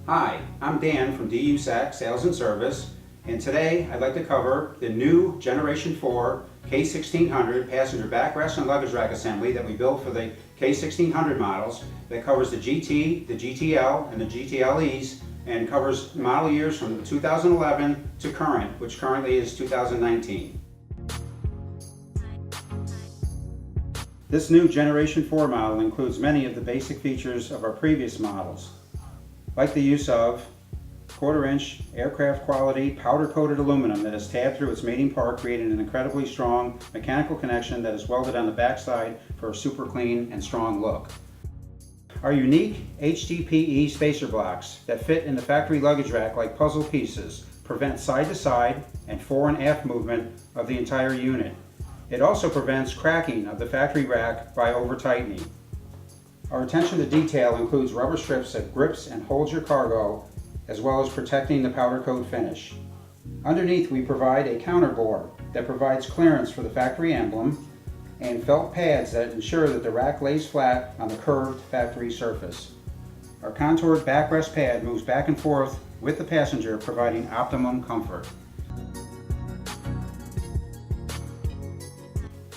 Hi, I'm Dan from DUSAK Sales and Service, and today I'd like to cover the new Generation 4 K1600 Passenger Backrest and Luggage Rack Assembly that we built for the K1600 models that covers the GT, the GTL, and the GTLEs, and covers model years from 2011 to current, which currently is 2019. This new Generation 4 model includes many of the basic features of our previous models, like the use of 1/4-inch aircraft quality powder coated aluminum that is tabbed through its mating part, creating an incredibly strong mechanical connection that is welded on the backside for a super clean and strong look. Our unique HDPE spacer blocks that fit in the factory luggage rack like puzzle pieces prevent side to side and fore and aft movement of the entire unit. It also prevents cracking of the factory rack by over tightening. Our attention to detail includes rubber strips that grips and holds your cargo, as well as protecting the powder coat finish. Underneath, we provide a counterbore that provides clearance for the factory emblem and felt pads that ensure that the rack lays flat on the curved factory surface. Our contoured backrest pad moves back and forth with the passenger, providing optimum comfort.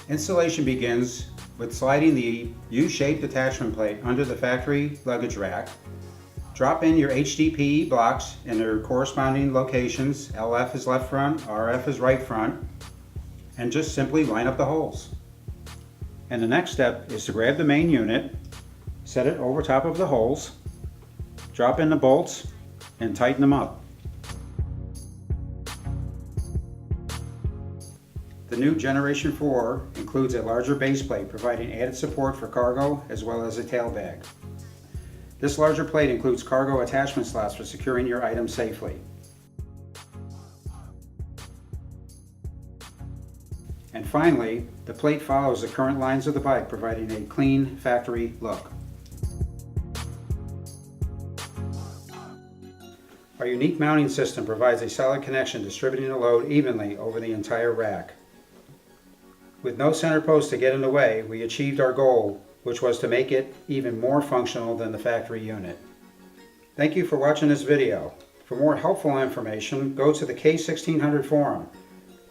Installation begins with sliding the U-shaped attachment plate under the factory luggage rack. Drop in your HDPE blocks in their corresponding locations. LF is left front, RF is right front, and just simply line up the holes. And the next step is to grab the main unit, set it over top of the holes, drop in the bolts, and tighten them up. The new Generation 4 includes a larger base plate, providing added support for cargo as well as a tail bag. This larger plate includes cargo attachment slots for securing your items safely. And finally, the plate follows the current lines of the bike, providing a clean factory look. Our unique mounting system provides a solid connection, distributing the load evenly over the entire rack. With no center post to get in the way, we achieved our goal, which was to make it even more functional than the factory unit. Thank you for watching this video. For more helpful information, go to the K1600 forum,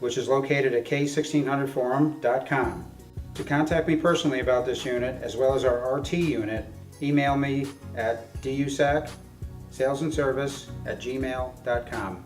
which is located at K1600forum.com. To contact me personally about this unit, as well as our RT unit, email me at DUSAK salesandservice@gmail.com.